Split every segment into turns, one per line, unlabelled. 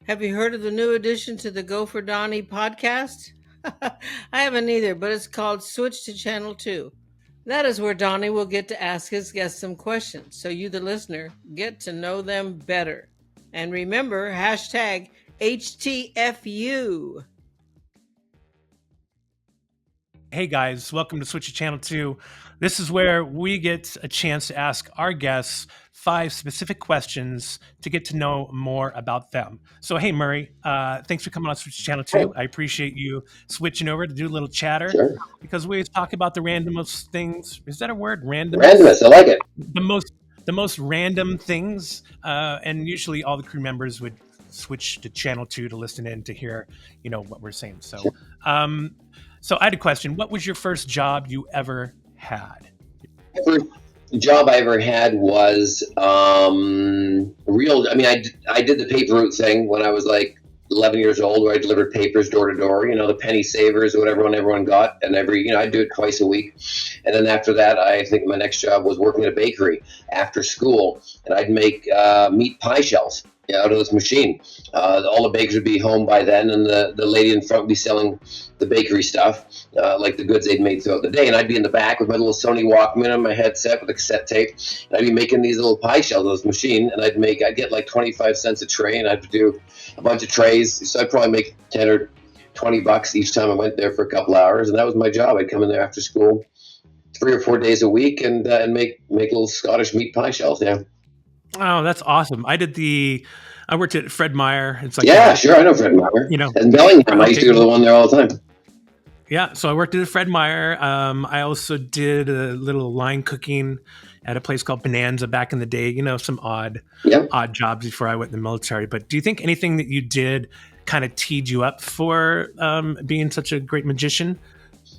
Have you heard of the new addition to the Go for Donnie podcast? I haven't either, but it's called Switch to Channel 2. That is where Donnie will get to ask his guests some questions so you, the listener, get to know them better. And remember, hashtag HTFU.
Hey guys, welcome to Switch to Channel 2. This is where we get a chance to ask our guests 5 specific questions to get to know more about them. So, hey Murray, thanks for coming on Switch to Channel 2.
Hey.
I appreciate you switching over to do a little chatter.
Sure.
Because we always talk about the randomest things. Is that a word?
Randomness, I like it.
The most random things, and usually all the crew members would switch to Channel 2 to listen in to hear, what we're saying. So,
Sure.
So I had a question. What was your first job you ever had?
First job I ever had was real. I mean, I did the paper route thing when I was like 11 years old, where I delivered papers door to door. The penny savers or whatever one everyone got, and I'd do it twice a week. And then after that, I think my next job was working at a bakery after school, and I'd make meat pie shells out of this machine. All the bakers would be home by then, and the lady in front would be selling the bakery stuff, like the goods they'd made throughout the day. And I'd be in the back with my little Sony Walkman and my headset with a cassette tape, and I'd be making these little pie shells on this machine, and I'd get like 25 cents a tray, and I'd do a bunch of trays. So I'd probably make 10 or 20 bucks each time I went there for a couple hours, and that was my job. I'd come in there after school 3 or 4 days a week and make little Scottish meat pie shells. Yeah.
Oh, that's awesome. I worked at Fred Meyer. It's like,
Sure. I know Fred Meyer. In Bellingham. I used to go to the one there all the time.
Yeah. So I worked at Fred Meyer. I also did a little line cooking at a place called Bonanza back in the day, some odd jobs before I went in the military. But do you think anything that you did kind of teed you up for being such a great magician?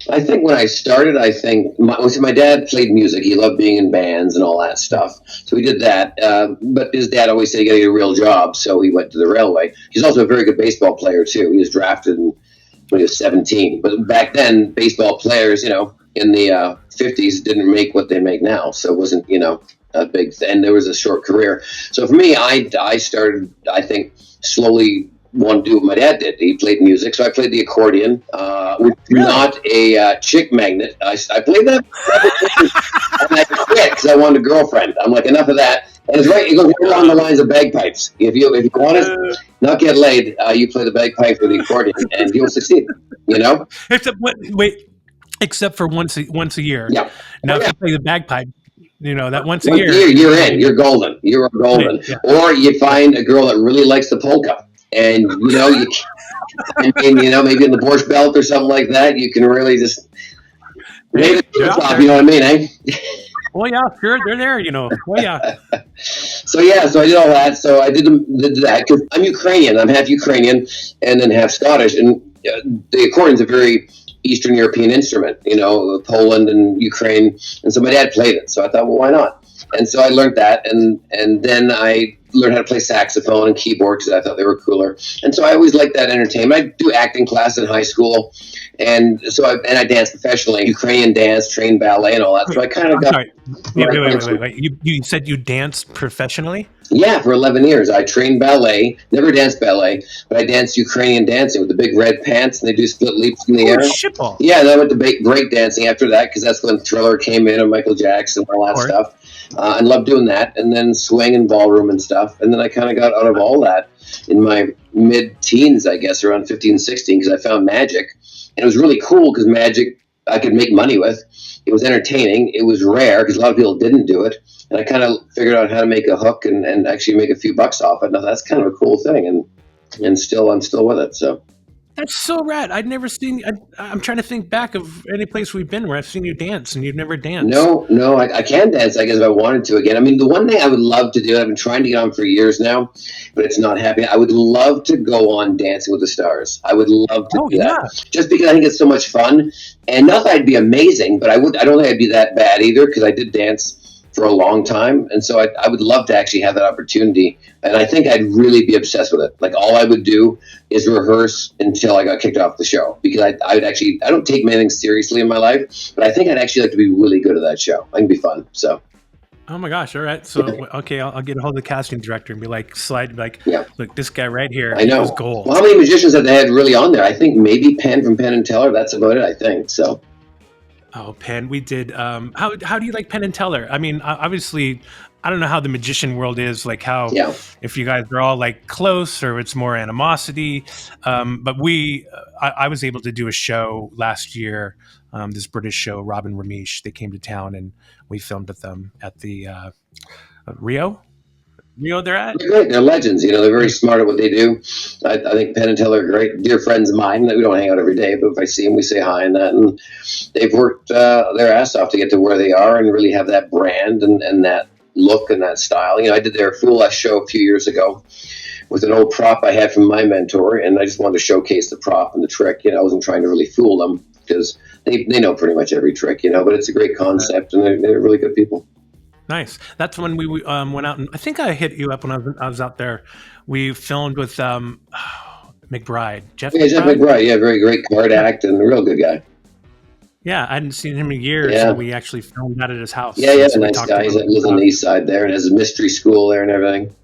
I think when I started, my dad played music. He loved being in bands and all that stuff. So he did that. But his dad always said, you got to get a real job. So he went to the railway. He's also a very good baseball player, too. He was drafted when he was 17. But back then, baseball players, in the 50s didn't make what they make now. So it wasn't, a big thing. And there was a short career. So for me, I started, I think, slowly want to do what my dad did. He played music, so I played the accordion. Not a chick magnet. I played that, and I quit because I wanted a girlfriend. I'm like, enough of that. And it's right. It goes right along the lines of bagpipes. If you want to not get laid, you play the bagpipe or the accordion, and you'll succeed.
Except for once a year.
Yeah.
Now, if you play the bagpipe, that once a
year,
you're
in. You're golden. You're golden. Yeah. Or you find a girl that really likes the polka. And maybe in the Borscht Belt or something like that, you can really just you know what I mean, eh?
Well, yeah, sure, they're there, Oh, yeah.
So I did all that. So I did that because I'm Ukrainian. I'm half Ukrainian and then half Scottish. And the accordion's a very Eastern European instrument, Poland and Ukraine. And so my dad played it. So I thought, well, why not? And so I learned that, and then I learned how to play saxophone and keyboard because I thought they were cooler. And so I always liked that entertainment. I do acting class in high school, and so I danced professionally, Ukrainian dance, trained ballet, and all that. So I kind of got.
Sorry. Wait. You said you danced professionally?
Yeah, for 11 years. I trained ballet, never danced ballet, but I danced Ukrainian dancing with the big red pants, and they do split leaps in the air.
Shitball.
Yeah, and I went to break dancing after that because that's when Thriller came in and Michael Jackson and all that stuff. I loved doing that, and then swing and ballroom and stuff. And then I kind of got out of all that in my mid-teens, I guess, around 15, 16, because I found magic. And it was really cool because magic I could make money with. It was entertaining. It was rare because a lot of people didn't do it. And I kind of figured out how to make a hook and actually make a few bucks off it. Now, that's kind of a cool thing. And I'm still with it, so.
That's so rad. I'd never seen. I'm trying to think back of any place we've been where I've seen you dance, and you've never danced.
No, I can dance. I guess if I wanted to again. I mean, the one thing I would love to do, I've been trying to get on for years now, but it's not happening. I would love to go on Dancing with the Stars. I would love to do that, just because I think it's so much fun. And not that I'd be amazing, but I don't think I'd be that bad either because I did dance for a long time, and so I would love to actually have that opportunity, and I think I'd really be obsessed with it. Like, all I would do is rehearse until I got kicked off the show, because I don't take anything seriously in my life, but I think I'd actually like to be really good at that show. I think it'd be fun. So
Oh my gosh! All right, so okay, I'll get a hold of the casting director and be like, look, this guy right here,
I know.
is gold.
Well, how many magicians have they had really on there? I think maybe Penn from Penn and Teller. That's about it, I think. So.
Oh, Penn, we did. How do you like Penn and Teller? I mean, obviously, I don't know how the magician world is, like how if you guys are all like close or it's more animosity. But I was able to do a show last year. This British show, Robin Ramesh, they came to town and we filmed with them at the Rio. They're at.
They're great. They're legends. They're very smart at what they do. I think Penn and Teller are great. Dear friends of mine. We don't hang out every day, but if I see them, we say hi and that. And they've worked their ass off to get to where they are and really have that brand and that look and that style. I did their Fool Us show a few years ago with an old prop I had from my mentor, and I just wanted to showcase the prop and the trick. I wasn't trying to really fool them because they know pretty much every trick, but it's a great concept and they're really good people.
Nice. That's when we went out, and I think I hit you up when I was out there. We filmed with McBride, Jeff.
Yeah, Jeff McBride. Yeah, very great card act and a real good guy.
Yeah, I hadn't seen him in years.
Yeah.
And we actually filmed out at his house.
Yeah, so nice guy. He lives on the east side there and has a mystery school there and everything.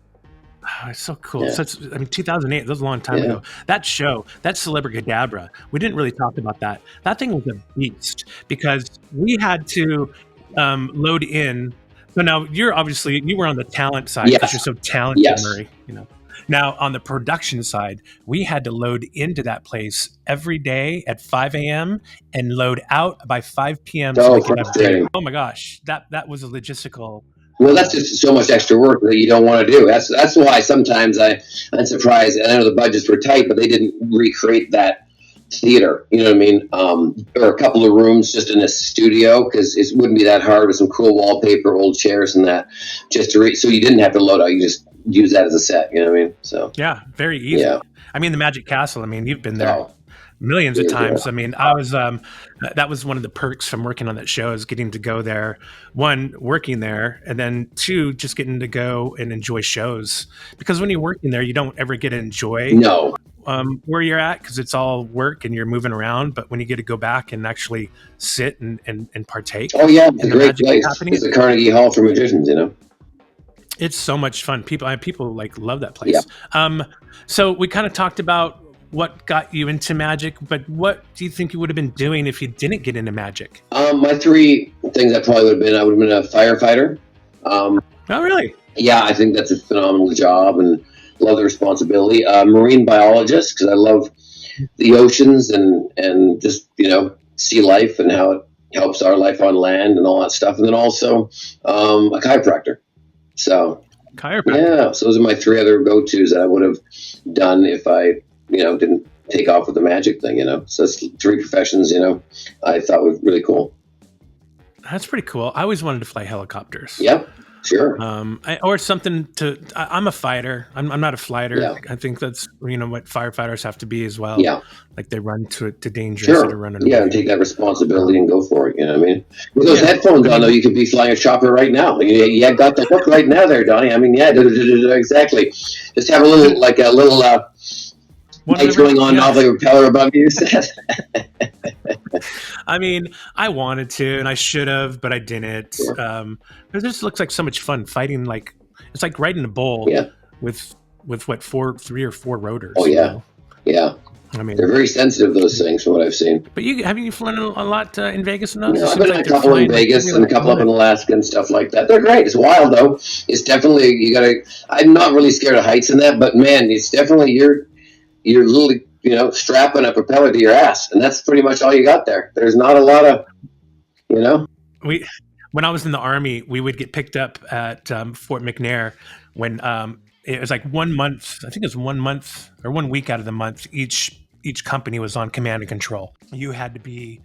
Oh, it's so cool. Yeah. 2008, that was a long time ago. That show, that Celebricadabra, we didn't really talk about that. That thing was a beast because we had to load in. So now you were on the talent side because you're so talented, Murray. Now on the production side, we had to load into that place every day at 5 a.m. and load out by 5 p.m.
Oh, frustrating.
Oh my gosh, that was a logistical.
Well, that's just so much extra work that you don't want to do. That's why sometimes I'm surprised. And I know the budgets were tight, but they didn't recreate that theater. You know what I mean? Or a couple of rooms just in a studio because it wouldn't be that hard with some cool wallpaper, old chairs, and that just to so you didn't have to load out. You just use that as a set. You know what I mean? So
yeah, very easy. Yeah. I mean, the Magic Castle. I mean, you've been there. Millions of times. I mean, I was that was one of the perks from working on that show is getting to go there. One, working there, and then two, just getting to go and enjoy shows. Because when you're working there, you don't ever get to enjoy where you're at because it's all work and you're moving around. But when you get to go back and actually sit and partake,
it's a great place. It's the Carnegie Hall for magicians,
It's so much fun. People like love that place. Yeah. So we kind of talked about what got you into magic, but what do you think you would have been doing if you didn't get into magic?
My three things I probably would have been a firefighter.
Oh, really?
Yeah, I think that's a phenomenal job and love the responsibility. Marine biologist, because I love the oceans and just, sea life and how it helps our life on land and all that stuff. And then also a chiropractor. So, yeah, so those are my three other go-tos that I would have done if I didn't take off with the magic thing, So it's three professions, I thought was really cool.
That's pretty cool. I always wanted to fly helicopters.
Yep, sure.
Or something I'm a fighter. I'm not a flighter.
Yeah.
I think that's, what firefighters have to be as well.
Yeah.
Like they run to danger
instead
of running away.
Yeah, and take that responsibility and go for it, you know what I mean? With those headphones on, though, you could be flying a chopper right now. You got the hook right now there, Donnie. I mean, yeah, exactly. Just have a little lights going on, off like a propeller above you.
I mean, I wanted to, and I should have, but I didn't. It just looks like so much fun fighting. Like it's like riding a bull with what 3 or 4 rotors.
Oh yeah, yeah. I mean, they're very sensitive, those things, from what I've seen.
But have you flown a lot in Vegas and those?
I've been a couple in Vegas and a couple up in Alaska and stuff like that. They're great. It's wild though. It's definitely I'm not really scared of heights and that, but man, it's definitely you're literally strapping a propeller to your ass, and that's pretty much all you got there. There's not a lot of
When I was in the Army, we would get picked up at Fort McNair when it was like 1 month. I think it was 1 month or 1 week out of the month. Each company was on command and control. You had to be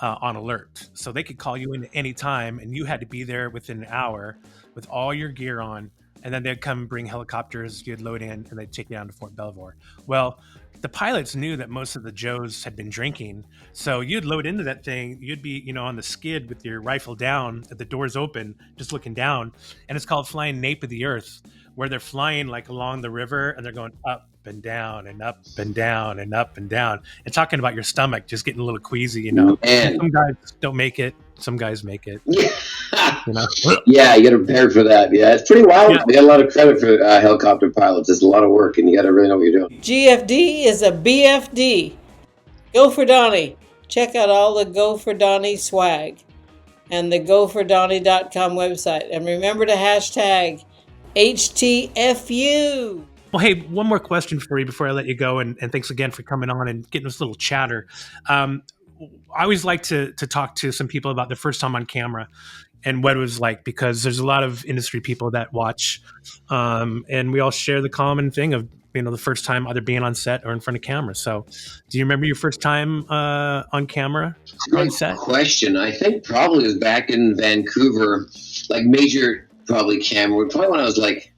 on alert, so they could call you in at any time, and you had to be there within an hour with all your gear on. And then they'd come bring helicopters. You'd load in, and they'd take you down to Fort Belvoir. Well, the pilots knew that most of the Joes had been drinking, so you'd load into that thing. You'd be, on the skid with your rifle down, at the doors open, just looking down. And it's called flying nape of the earth, where they're flying like along the river, and they're going up and down and up and down and up and down, and talking about your stomach just getting a little queasy.
And
some guys don't make it. Some guys make it.
Yeah.
You know?
Yeah, you got to prepare for that. Yeah, it's pretty wild. Yeah. We got a lot of credit for helicopter pilots. It's a lot of work, and you got to really know what you're doing.
GFD is a BFD. Go for Donny. Check out all the Go for Donny swag and the gofordonny.com website. And remember to hashtag HTFU.
Well, hey, one more question for you before I let you go, and thanks again for coming on and getting this little chatter. I always like to talk to some people about their first time on camera and what it was like, because there's a lot of industry people that watch, and we all share the common thing of, you know, the first time either being on set or in front of camera. So do you remember your first time on camera or on set?
Question. I think probably was back in Vancouver, like major probably camera, probably when I was like,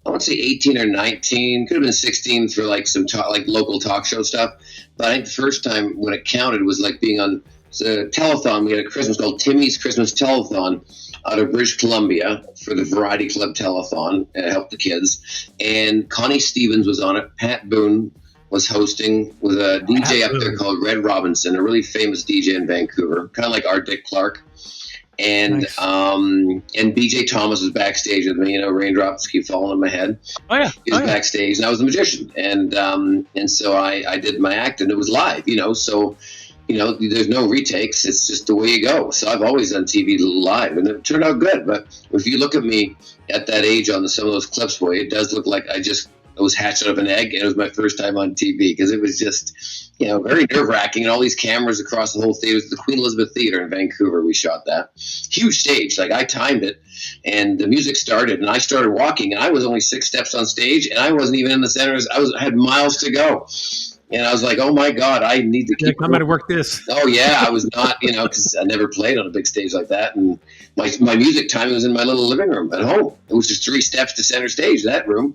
I want to say 18 or 19, could have been 16 for like some like local talk show stuff. But I think the first time when it counted was like being on a telethon. We had a Christmas called Timmy's Christmas Telethon out of British Columbia for the Variety Club Telethon, and it helped the kids. And Connie Stevens was on it. Pat Boone was hosting with a DJ up there called Red Robinson, a really famous DJ in Vancouver, kind of like our Dick Clark. And nice. And BJ Thomas was backstage with me. You know, raindrops keep falling on my head.
Oh yeah,
he was backstage, and I was the magician. And so I did my act, and it was live. You know, so. You know, there's no retakes. It's just the way you go. So I've always done TV live, and it turned out good. But if you look at me at that age on some of those clips, boy, it does look like I was hatched out of an egg, and it was my first time on TV, because it was just, you know, very nerve-wracking, and all these cameras across the whole theater. It was the Queen Elizabeth Theater in Vancouver. We shot that. Huge stage. Like, I timed it, and the music started, and I started walking, and I was only 6 steps on stage, and I wasn't even in the center. I had miles to go. And I was like, oh, my God, I need to keep
I'm going to work this.
Oh, yeah. I was not, you know, because I never played on a big stage like that. And my music timing was in my little living room at home. It was just 3 steps to center stage, that room.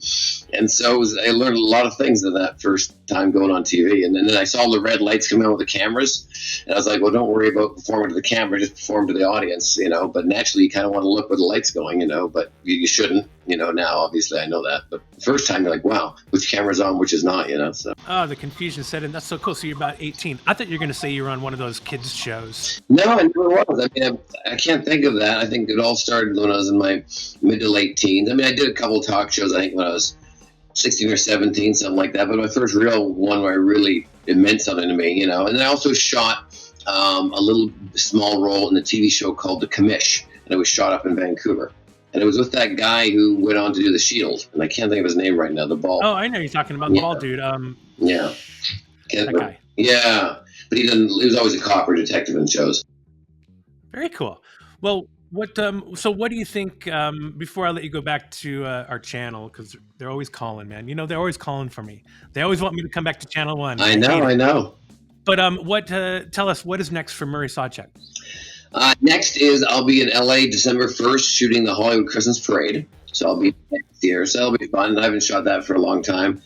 And so I learned a lot of things in that first time going on TV. And then I saw the red lights come out with the cameras. And I was like, well, don't worry about performing to the camera. Just perform to the audience, you know. But naturally, you kind of want to look where the light's going, you know. But you shouldn't, you know. Now, obviously, I know that. But the first time, you're like, wow, which camera's on, which is not, you know. So.
Oh, the confusion set in. That's so cool. So you're about 18. I thought you were going to say you were on one of those kids shows.
No, I never was. I mean, I can't think of that. I think it all started when I was in my mid to late teens. I mean, I did a couple of talk shows, I think, when I was 16 or 17, something like that. But my first real one where it meant something to me, you know. And then I also shot a little small role in the TV show called The Commish, and it was shot up in Vancouver. And it was with that guy who went on to do The Shield, and I can't think of his name right now. The bald.
Oh, I know you're talking about the bald dude.
Yeah.
That guy.
Yeah, but he was always a cop or detective in shows.
Very cool. Well, so what do you think, before I let you go back to our channel, because they're always calling, man. You know, they're always calling for me. They always want me to come back to Channel 1.
I know.
But tell us, what is next for Murray Sawchuck?
Next is I'll be in LA December 1st shooting the Hollywood Christmas Parade. So I'll be next year. So it'll be fun. I haven't shot that for a long time.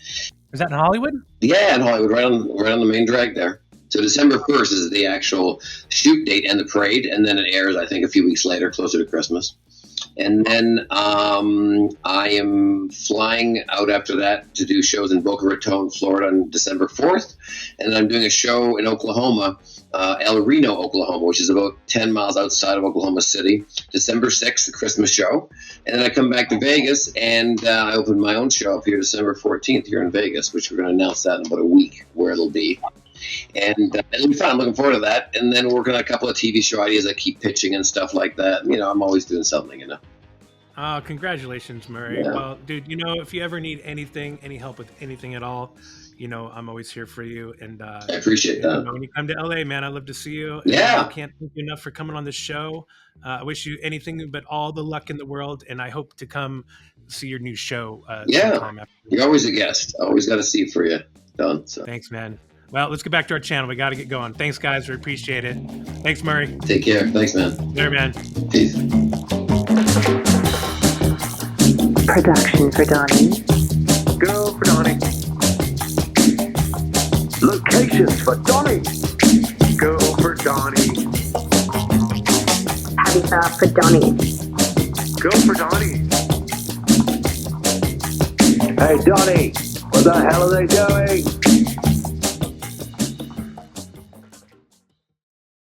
Is that in Hollywood?
Yeah, in Hollywood, right on the main drag there. So December 1st is the actual shoot date and the parade, and then it airs, I think, a few weeks later, closer to Christmas. And then I am flying out after that to do shows in Boca Raton, Florida on December 4th. And I'm doing a show in Oklahoma, El Reno, Oklahoma, which is about 10 miles outside of Oklahoma City. December 6th, the Christmas show. And then I come back to Vegas, and I open my own show up here December 14th here in Vegas, which we're going to announce that in about a week where it'll be. And it'll be fun. I'm looking forward to that. And then working on a couple of TV show ideas I keep pitching and stuff like that. You know, I'm always doing something, you know.
Oh, congratulations, Murray.
Yeah.
Well, dude, you know, if you ever need anything, any help with anything at all, you know, I'm always here for you. And
I appreciate that.
You know, when you come to LA, man, I'd love to see you.
Yeah.
I can't thank you enough for coming on the show. I wish you anything but all the luck in the world. And I hope to come see your new show.
Yeah. You're always a guest. Always got to see for you, Don. So.
Thanks, man. Well, let's get back to our channel. We got to get going. Thanks, guys. We appreciate it. Thanks, Murray.
Take care. Thanks, man.
There, man.
Peace.
Production for Donny.
Go for Donny. Locations for Donny. Go for Donny.
Habitat for Donny.
Go for Donny.
Hey, Donny, what the hell are they doing?